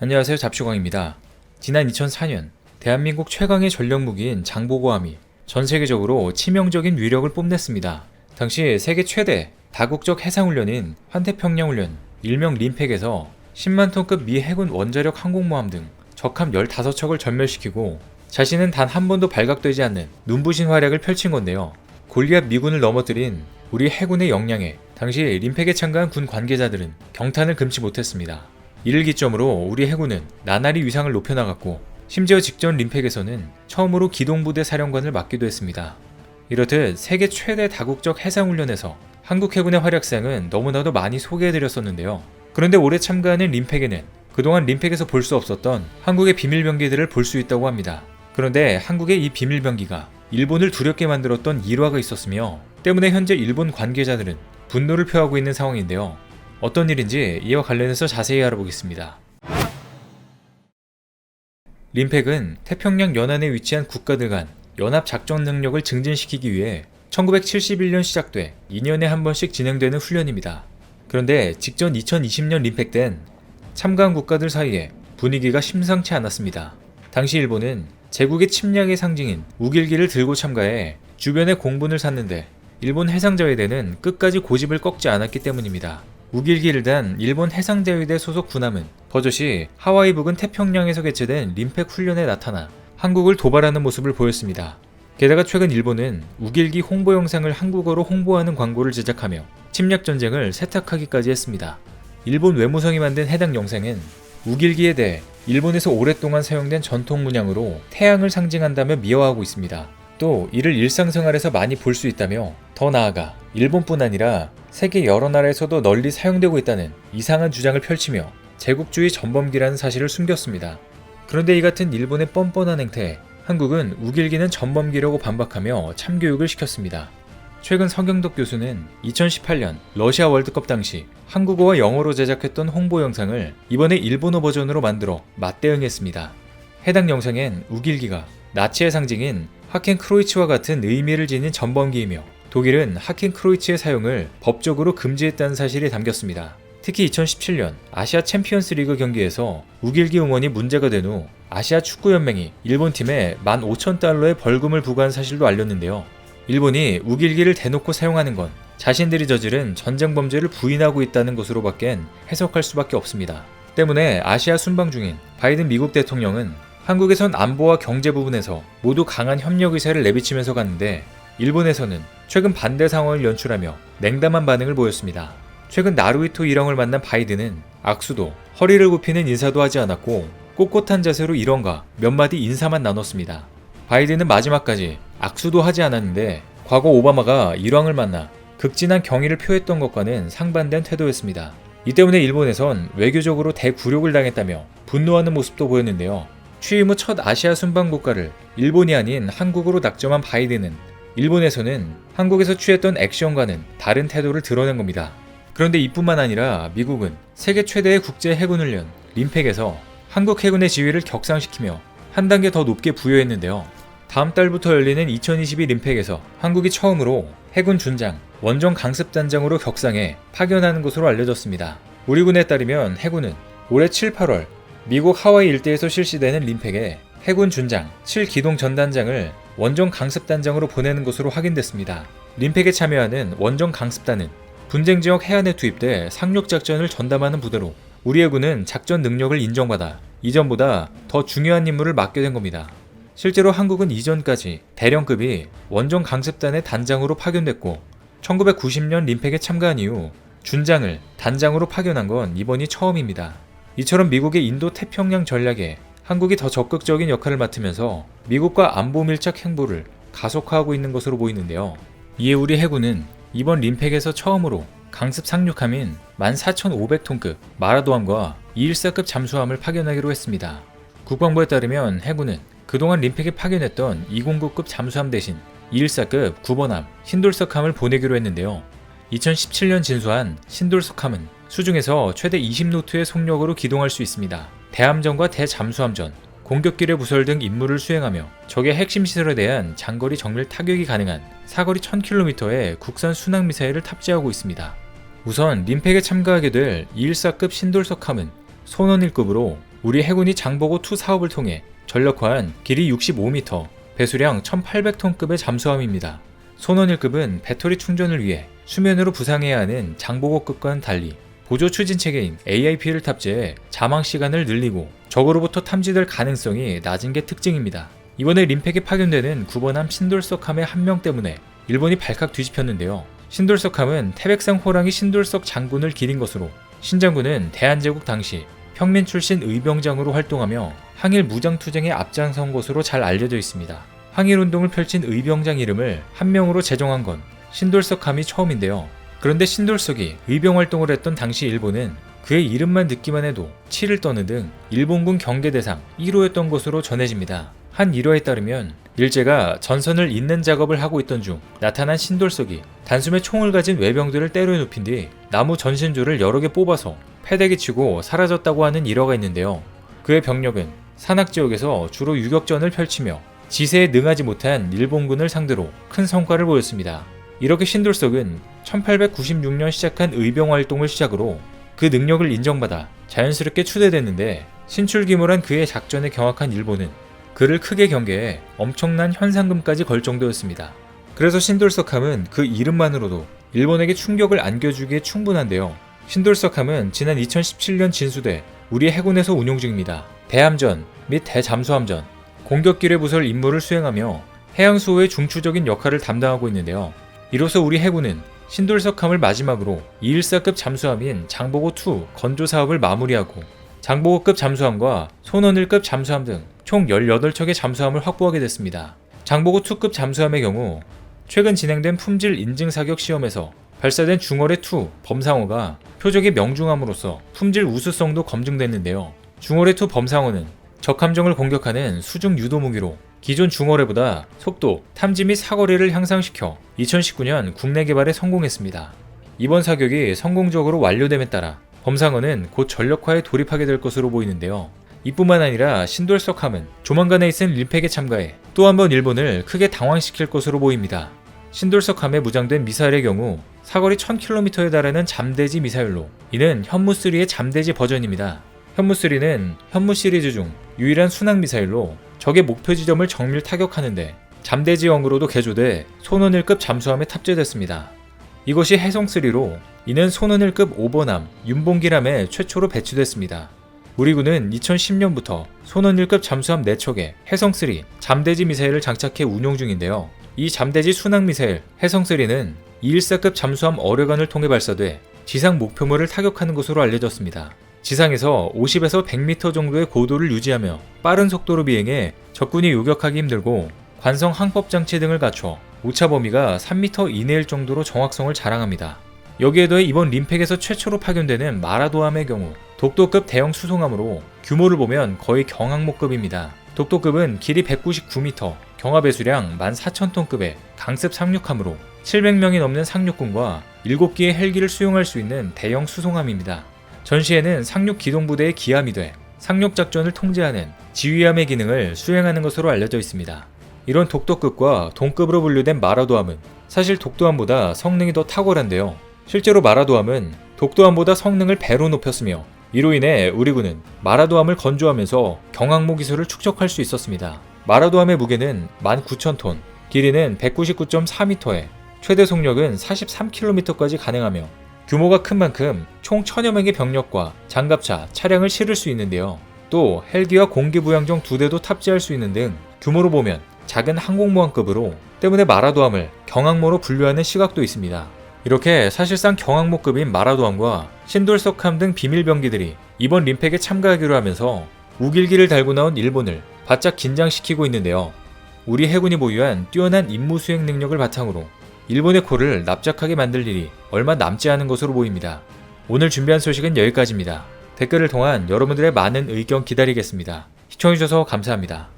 안녕하세요. 잡슈광입니다. 지난 2004년 대한민국 최강의 전력무기인 장보고함이 전 세계적으로 치명적인 위력을 뽐냈습니다. 당시 세계 최대 다국적 해상훈련인 환태평양훈련 일명 림팩에서 10만 톤급 미 해군 원자력 항공모함 등 적함 15척을 전멸시키고 자신은 단 한 번도 발각되지 않는 눈부신 활약을 펼친 건데요. 골리앗 미군을 넘어뜨린 우리 해군의 역량에 당시 림팩에 참가한 군 관계자들은 경탄을 금치 못했습니다. 이를 기점으로 우리 해군은 나날이 위상을 높여나갔고 심지어 직전 림팩에서는 처음으로 기동부대 사령관을 맡기도 했습니다. 이렇듯 세계 최대 다국적 해상훈련에서 한국 해군의 활약상은 너무나도 많이 소개해드렸었는데요. 그런데 올해 참가하는 림팩에는 그동안 림팩에서 볼 수 없었던 한국의 비밀병기들을 볼 수 있다고 합니다. 그런데 한국의 이 비밀병기가 일본을 두렵게 만들었던 일화가 있었으며 때문에 현재 일본 관계자들은 분노를 표하고 있는 상황인데요. 어떤 일인지 이와 관련해서 자세히 알아보겠습니다. 림팩은 태평양 연안에 위치한 국가들 간 연합 작전 능력을 증진시키기 위해 1971년 시작돼 2년에 한 번씩 진행되는 훈련입니다. 그런데 직전 2020년 림팩 땐 참가한 국가들 사이에 분위기가 심상치 않았습니다. 당시 일본은 제국의 침략의 상징인 우길기를 들고 참가해 주변에 공분을 샀는데 일본 해상자위대는 끝까지 고집을 꺾지 않았기 때문입니다. 우길기를 단 일본 해상자위대 소속 군함은 버젓이 하와이 부근 태평양에서 개최된 림팩 훈련에 나타나 한국을 도발하는 모습을 보였습니다. 게다가 최근 일본은 우길기 홍보 영상을 한국어로 홍보하는 광고를 제작하며 침략 전쟁을 세탁하기까지 했습니다. 일본 외무성이 만든 해당 영상은 우길기에 대해 일본에서 오랫동안 사용된 전통 문양으로 태양을 상징한다며 미화하고 있습니다. 또 이를 일상생활에서 많이 볼 수 있다며 더 나아가 일본뿐 아니라 세계 여러 나라에서도 널리 사용되고 있다는 이상한 주장을 펼치며 제국주의 전범기라는 사실을 숨겼습니다. 그런데 이 같은 일본의 뻔뻔한 행태에 한국은 우길기는 전범기라고 반박하며 참교육을 시켰습니다. 최근 서경덕 교수는 2018년 러시아 월드컵 당시 한국어와 영어로 제작했던 홍보 영상을 이번에 일본어 버전으로 만들어 맞대응했습니다. 해당 영상엔 우길기가 나치의 상징인 하켄크로이츠와 같은 의미를 지닌 전범기이며 독일은 하켄크로이츠의 사용을 법적으로 금지했다는 사실이 담겼습니다. 특히 2017년 아시아 챔피언스 리그 경기에서 우길기 응원이 문제가 된 후 아시아 축구연맹이 일본팀에 15,000달러의 벌금을 부과한 사실도 알렸는데요. 일본이 우길기를 대놓고 사용하는 건 자신들이 저지른 전쟁 범죄를 부인하고 있다는 것으로 밖엔 해석할 수밖에 없습니다. 때문에 아시아 순방 중인 바이든 미국 대통령은 한국에선 안보와 경제 부분에서 모두 강한 협력 의사를 내비치면서 갔는데 일본에서는 최근 반대 상황을 연출하며 냉담한 반응을 보였습니다. 최근 나루히토 일왕을 만난 바이든은 악수도 허리를 굽히는 인사도 하지 않았고 꼿꼿한 자세로 일원과 몇 마디 인사만 나눴습니다. 바이든은 마지막까지 악수도 하지 않았는데 과거 오바마가 일왕을 만나 극진한 경의를 표했던 것과는 상반된 태도였습니다. 이 때문에 일본에선 외교적으로 대굴욕을 당했다며 분노하는 모습도 보였는데요. 취임 후 첫 아시아 순방 국가를 일본이 아닌 한국으로 낙점한 바이든은 일본에서는 한국에서 취했던 액션과는 다른 태도를 드러낸 겁니다. 그런데 이뿐만 아니라 미국은 세계 최대의 국제 해군훈련 림팩에서 한국 해군의 지위를 격상시키며 한 단계 더 높게 부여했는데요. 다음 달부터 열리는 2022 림팩에서 한국이 처음으로 해군 준장, 원정 강습단장으로 격상해 파견하는 것으로 알려졌습니다. 우리 군에 따르면 해군은 올해 7, 8월 미국 하와이 일대에서 실시되는 림팩에 해군 준장 7기동 전단장을 원정 강습단장으로 보내는 것으로 확인됐습니다. 림팩에 참여하는 원정 강습단은 분쟁 지역 해안에 투입돼 상륙작전을 전담하는 부대로 우리 해군은 작전 능력을 인정받아 이전보다 더 중요한 임무를 맡게 된 겁니다. 실제로 한국은 이전까지 대령급이 원정 강습단의 단장으로 파견됐고 1990년 림팩에 참가한 이후 준장을 단장으로 파견한 건 이번이 처음입니다. 이처럼 미국의 인도 태평양 전략에 한국이 더 적극적인 역할을 맡으면서 미국과 안보 밀착 행보를 가속화하고 있는 것으로 보이는데요. 이에 우리 해군은 이번 림팩에서 처음으로 강습 상륙함인 14,500톤급 마라도함과 214급 잠수함을 파견하기로 했습니다. 국방부에 따르면 해군은 그동안 림팩에 파견했던 209급 잠수함 대신 214급 9번함 신돌석함을 보내기로 했는데요. 2017년 진수한 신돌석함은 수중에서 최대 20노트의 속력으로 기동할 수 있습니다. 대함전과 대잠수함전, 공격기뢰 부설 등 임무를 수행하며 적의 핵심 시설에 대한 장거리 정밀 타격이 가능한 사거리 1000km의 국산 순항미사일을 탑재하고 있습니다. 우선 림팩에 참가하게 될 214급 신돌석함은 손원 1급으로 우리 해군이 장보고2 사업을 통해 전력화한 길이 65m, 배수량 1800톤급의 잠수함입니다. 손원 1급은 배터리 충전을 위해 수면으로 부상해야 하는 장보고급과는 달리 보조 추진 체계인 AIP를 탑재해 자망 시간을 늘리고 적으로부터 탐지될 가능성이 낮은 게 특징입니다. 이번에 림팩에 파견되는 9번함 신돌석함의 한 명 때문에 일본이 발칵 뒤집혔는데요. 신돌석함은 태백상 호랑이 신돌석 장군을 기린 것으로 신 장군은 대한제국 당시 평민 출신 의병장으로 활동하며 항일 무장투쟁에 앞장선 것으로 잘 알려져 있습니다. 항일운동을 펼친 의병장 이름을 한 명으로 제정한 건 신돌석함이 처음인데요. 그런데 신돌석이 의병활동을 했던 당시 일본은 그의 이름만 듣기만 해도 치를 떠는 등 일본군 경계대상 1호였던 것으로 전해집니다. 한 일화에 따르면 일제가 전선을 잇는 작업을 하고 있던 중 나타난 신돌석이 단숨에 총을 가진 외병들을 때려 눕힌 뒤 나무 전신줄을 여러 개 뽑아서 패대기 치고 사라졌다고 하는 일화가 있는데요. 그의 병력은 산악지역에서 주로 유격전을 펼치며 지세에 능하지 못한 일본군을 상대로 큰 성과를 보였습니다. 이렇게 신돌석은 1896년 시작한 의병활동을 시작으로 그 능력을 인정받아 자연스럽게 추대됐는데 신출귀몰한 그의 작전에 경악한 일본은 그를 크게 경계해 엄청난 현상금까지 걸 정도였습니다. 그래서 신돌석함은 그 이름만으로도 일본에게 충격을 안겨주기에 충분한데요. 신돌석함은 지난 2017년 진수돼 우리 해군에서 운용 중입니다. 대함전 및 대잠수함전, 공격기뢰 부설 임무를 수행하며 해양수호의 중추적인 역할을 담당하고 있는데요. 이로써 우리 해군은 신돌석함을 마지막으로 214급 잠수함인 장보고2 건조 사업을 마무리하고 장보고급 잠수함과 손원 1급 잠수함 등 총 18척의 잠수함을 확보하게 됐습니다. 장보고2급 잠수함의 경우 최근 진행된 품질 인증 사격 시험에서 발사된 중어뢰2 범상어가 표적의 명중함으로써 품질 우수성도 검증됐는데요. 중어뢰2 범상어는 적함정을 공격하는 수중 유도 무기로 기존 중어뢰보다 속도, 탐지 및 사거리를 향상시켜 2019년 국내 개발에 성공했습니다. 이번 사격이 성공적으로 완료됨에 따라 범상어는 곧 전력화에 돌입하게 될 것으로 보이는데요. 이뿐만 아니라 신돌석함은 조만간에 있을 림팩에 참가해 또 한 번 일본을 크게 당황시킬 것으로 보입니다. 신돌석함에 무장된 미사일의 경우 사거리 1000km에 달하는 잠대지 미사일로 이는 현무3의 잠대지 버전입니다. 현무3는 현무 시리즈 중 유일한 순항 미사일로 적의 목표 지점을 정밀 타격하는데 잠대지형으로도 개조돼 손원 1급 잠수함에 탑재됐습니다. 이것이 해성3로 이는 손원 1급 5번함 윤봉기함에 최초로 배치됐습니다. 우리 군은 2010년부터 손원 1급 잠수함 4척에 해성3 잠대지 미사일을 장착해 운용 중인데요. 이 잠대지 순항 미사일 해성3는 214급 잠수함 어뢰관을 통해 발사돼 지상 목표물을 타격하는 것으로 알려졌습니다. 지상에서 50에서 100m 정도의 고도를 유지하며 빠른 속도로 비행해 적군이 요격하기 힘들고 관성 항법 장치 등을 갖춰 오차 범위가 3m 이내일 정도로 정확성을 자랑합니다. 여기에 더해 이번 림팩에서 최초로 파견되는 마라도함의 경우 독도급 대형 수송함으로 규모를 보면 거의 경항모급입니다. 독도급은 길이 199m, 경하 배수량 14,000톤급의 강습 상륙함으로 700명이 넘는 상륙군과 7기의 헬기를 수용할 수 있는 대형 수송함입니다. 전시에는 상륙 기동부대의 기함이 돼 상륙 작전을 통제하는 지휘함의 기능을 수행하는 것으로 알려져 있습니다. 이런 독도급과 동급으로 분류된 마라도함은 사실 독도함보다 성능이 더 탁월한데요. 실제로 마라도함은 독도함보다 성능을 배로 높였으며 이로 인해 우리 군은 마라도함을 건조하면서 경항모 기술을 축적할 수 있었습니다. 마라도함의 무게는 19,000톤, 길이는 199.4m에 최대 속력은 43km까지 가능하며 규모가 큰 만큼 총 1000여 명의 병력과 장갑차, 차량을 실을 수 있는데요. 또 헬기와 공기부양정 2대도 탑재할 수 있는 등 규모로 보면 작은 항공모함급으로 때문에 마라도함을 경항모로 분류하는 시각도 있습니다. 이렇게 사실상 경항모급인 마라도함과 신돌석함 등 비밀병기들이 이번 림팩에 참가하기로 하면서 우길기를 달고 나온 일본을 바짝 긴장시키고 있는데요. 우리 해군이 보유한 뛰어난 임무 수행 능력을 바탕으로 일본의 코를 납작하게 만들 일이 얼마 남지 않은 것으로 보입니다. 오늘 준비한 소식은 여기까지입니다. 댓글을 통한 여러분들의 많은 의견 기다리겠습니다. 시청해주셔서 감사합니다.